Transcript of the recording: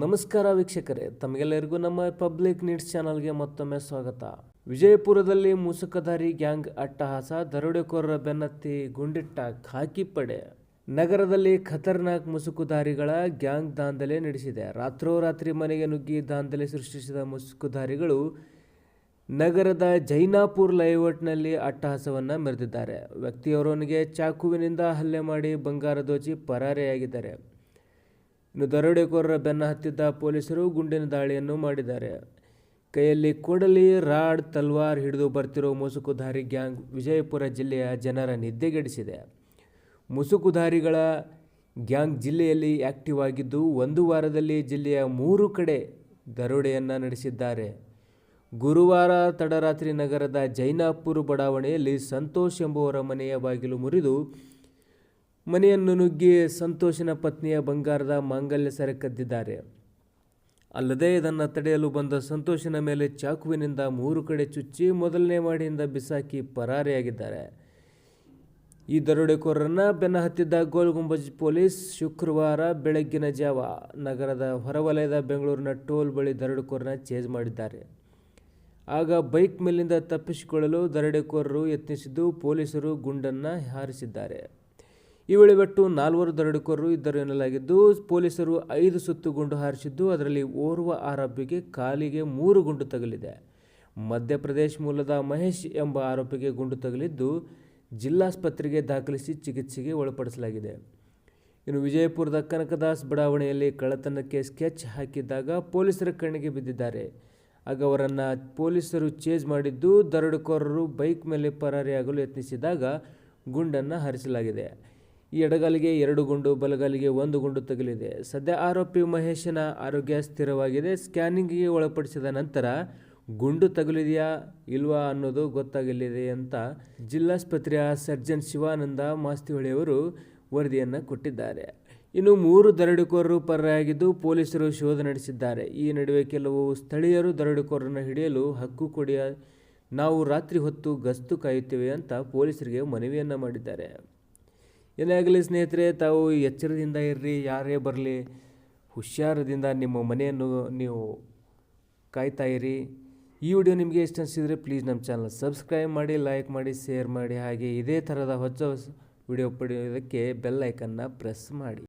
ನಮಸ್ಕಾರ ವೀಕ್ಷಕರೇ, ತಮಗೆಲ್ಲರಿಗೂ ನಮ್ಮ ಪಬ್ಲಿಕ್ ನೀಡ್ಸ್ ಚಾನಲ್ಗೆ ಮತ್ತೊಮ್ಮೆ ಸ್ವಾಗತ. ವಿಜಯಪುರದಲ್ಲಿ ಮುಸುಕಧಾರಿ ಗ್ಯಾಂಗ್ ಅಟ್ಟಹಾಸ, ದರೋಡೆಕೋರರ ಬೆನ್ನತ್ತಿ ಗುಂಡಿಟ್ಟ ಖಾಕಿ ಪಡೆ. ನಗರದಲ್ಲಿ ಖತರ್ನಾಕ್ ಮುಸುಕುಧಾರಿಗಳ ಗ್ಯಾಂಗ್ ದಾಂಧಲೆ ನಡೆಸಿದೆ. ರಾತ್ರೋರಾತ್ರಿ ಮನೆಗೆ ನುಗ್ಗಿ ದಾಂಧಲೆ ಸೃಷ್ಟಿಸಿದ ಮುಸುಕುಧಾರಿಗಳು ನಗರದ ಜೈನಾಪುರ ಲೇಔಟ್ನಲ್ಲಿ ಅಟ್ಟಹಾಸವನ್ನು ಮೆರೆದಿದ್ದಾರೆ. ವ್ಯಕ್ತಿಯೋರ್ವನಿಗೆ ಚಾಕುವಿನಿಂದ ಹಲ್ಲೆ ಮಾಡಿ ಬಂಗಾರ ದೋಚಿ ಪರಾರಿಯಾಗಿದ್ದಾರೆ. ಇನ್ನು ದರೋಡೆಕೋರರ ಬೆನ್ನ ಹತ್ತಿದ್ದ ಪೊಲೀಸರು ಗುಂಡಿನ ದಾಳಿಯನ್ನು ಮಾಡಿದ್ದಾರೆ. ಕೈಯಲ್ಲಿ ಕೊಡಲಿ, ರಾಡ್, ತಲ್ವಾರ್ ಹಿಡಿದು ಬರ್ತಿರೋ ಮುಸುಕುಧಾರಿ ಗ್ಯಾಂಗ್ ವಿಜಯಪುರ ಜಿಲ್ಲೆಯ ಜನರ ನಿದ್ದೆಗೆಡಿಸಿದೆ. ಮುಸುಕುಧಾರಿಗಳ ಗ್ಯಾಂಗ್ ಜಿಲ್ಲೆಯಲ್ಲಿ ಆಕ್ಟಿವ್ ಆಗಿದ್ದು, ಒಂದು ವಾರದಲ್ಲಿ ಜಿಲ್ಲೆಯ 3 ಕಡೆ ದರೋಡೆಯನ್ನು ನಡೆಸಿದ್ದಾರೆ. ಗುರುವಾರ ತಡರಾತ್ರಿ ನಗರದ ಜೈನಾಪುರ ಬಡಾವಣೆಯಲ್ಲಿ ಸಂತೋಷ್ ಎಂಬುವರ ಮನೆಯ ಬಾಗಿಲು ಮುರಿದು ಮನೆಯನ್ನು ನುಗ್ಗಿ ಸಂತೋಷನ ಪತ್ನಿಯ ಬಂಗಾರದ ಮಾಂಗಲ್ಯ ಸರ ಕದ್ದಿದ್ದಾರೆ. ಅಲ್ಲದೆ ಇದನ್ನು ತಡೆಯಲು ಬಂದ ಸಂತೋಷನ ಮೇಲೆ ಚಾಕುವಿನಿಂದ 3 ಕಡೆ ಚುಚ್ಚಿ ಮೊದಲನೇ ಮಾಡಿಯಿಂದ ಬಿಸಾಕಿ ಪರಾರಿಯಾಗಿದ್ದಾರೆ. ಈ ದರೋಡೆಕೋರರನ್ನು ಬೆನ್ನ ಹತ್ತಿದ್ದ ಗೋಲ್ ಗುಂಬಜ್ ಪೊಲೀಸ್ ಶುಕ್ರವಾರ ಬೆಳಗ್ಗಿನ ಜಾವ ನಗರದ ಹೊರವಲಯದ ಬೆಂಗಳೂರಿನ ಟೋಲ್ ಬಳಿ ದರೋಡೆಕೋರನ ಚೇಜ್ ಮಾಡಿದ್ದಾರೆ. ಆಗ ಬೈಕ್ ಮೇಲಿಂದ ತಪ್ಪಿಸಿಕೊಳ್ಳಲು ದರೋಡೆಕೋರರು ಯತ್ನಿಸಿದ್ದು, ಪೊಲೀಸರು ಗುಂಡನ್ನು ಹಾರಿಸಿದ್ದಾರೆ. ಈ ವೇಳೆ ಒಟ್ಟು 4 ದರೋಡೆಕೋರರು ಇದ್ದರು ಎನ್ನಲಾಗಿದ್ದು, ಪೊಲೀಸರು 5 ಸುತ್ತು ಗುಂಡು ಹಾರಿಸಿದ್ದು, ಅದರಲ್ಲಿ ಓರ್ವ ಆರೋಪಿಗೆ ಕಾಲಿಗೆ 3 ಗುಂಡು ತಗುಲಿದೆ. ಮಧ್ಯಪ್ರದೇಶ ಮೂಲದ ಮಹೇಶ್ ಎಂಬ ಆರೋಪಿಗೆ ಗುಂಡು ತಗುಲಿದ್ದು, ಜಿಲ್ಲಾಸ್ಪತ್ರೆಗೆ ದಾಖಲಿಸಿ ಚಿಕಿತ್ಸೆಗೆ ಒಳಪಡಿಸಲಾಗಿದೆ. ಇನ್ನು ವಿಜಯಪುರದ ಕನಕದಾಸ್ ಬಡಾವಣೆಯಲ್ಲಿ ಕಳ್ಳತನಕ್ಕೆ ಸ್ಕೆಚ್ ಹಾಕಿದ್ದಾಗ ಪೊಲೀಸರ ಕಣ್ಣಿಗೆ ಬಿದ್ದಿದ್ದಾರೆ. ಆಗ ಅವರನ್ನು ಪೊಲೀಸರು ಚೇಜ್ ಮಾಡಿದ್ದು, ದರೋಡೆಕೋರರು ಬೈಕ್ ಮೇಲೆ ಪರಾರಿಯಾಗಲು ಯತ್ನಿಸಿದಾಗ ಗುಂಡನ್ನು ಹಾರಿಸಲಾಗಿದೆ. ಈ ಎಡಗಾಲಿಗೆ 2 ಗುಂಡು, ಬಲಗಾಲಿಗೆ 1 ಗುಂಡು ತಗುಲಿದೆ. ಸದ್ಯ ಆರೋಪಿ ಮಹೇಶನ ಆರೋಗ್ಯ ಸ್ಥಿರವಾಗಿದೆ. ಸ್ಕ್ಯಾನಿಂಗ್ಗೆ ಒಳಪಡಿಸಿದ ನಂತರ ಗುಂಡು ತಗುಲಿದೆಯಾ ಇಲ್ವಾ ಅನ್ನೋದು ಗೊತ್ತಾಗಲಿದೆ ಅಂತ ಜಿಲ್ಲಾಸ್ಪತ್ರೆಯ ಸರ್ಜನ್ ಶಿವಾನಂದ ಮಾಸ್ತಿಹೊಳಿಯವರು ವರದಿಯನ್ನು ಕೊಟ್ಟಿದ್ದಾರೆ. ಇನ್ನು 3 ದರೋಡೆಕೋರರು ಪರಾರಿಯಾಗಿದ್ದು, ಪೊಲೀಸರು ಶೋಧ ನಡೆಸಿದ್ದಾರೆ. ಈ ನಡುವೆ ಕೆಲವು ಸ್ಥಳೀಯರು ದರೋಡೆಕೋರರನ್ನು ಹಿಡಿಯಲು ಹಕ್ಕು ಕೊಡಿ, ನಾವು ರಾತ್ರಿ ಹೊತ್ತು ಗಸ್ತು ಕಾಯುತ್ತೇವೆ ಅಂತ ಪೊಲೀಸರಿಗೆ ಮನವಿಯನ್ನು ಮಾಡಿದ್ದಾರೆ. ಏನೇ ಆಗಲಿ ಸ್ನೇಹಿತರೆ, ತಾವು ಎಚ್ಚರದಿಂದ ಇರ್ರಿ. ಯಾರೇ ಬರಲಿ ಹುಷಾರದಿಂದ ನಿಮ್ಮ ಮನೆಯನ್ನು ನೀವು ಕಾಯ್ತಾ ಇರಿ. ಈ ವಿಡಿಯೋ ನಿಮಗೆ ಇಷ್ಟ ಅನಿಸಿದರೆ ಪ್ಲೀಸ್ ನಮ್ಮ ಚಾನಲ್ ಸಬ್ಸ್ಕ್ರೈಬ್ ಮಾಡಿ, ಲೈಕ್ ಮಾಡಿ, ಶೇರ್ ಮಾಡಿ. ಹಾಗೆ ಇದೇ ಥರದ ಹೊಸ ವಿಡಿಯೋ ಪಡೆಯೋದಕ್ಕೆ ಬೆಲ್ ಐಕನ್ನ ಪ್ರೆಸ್ ಮಾಡಿ.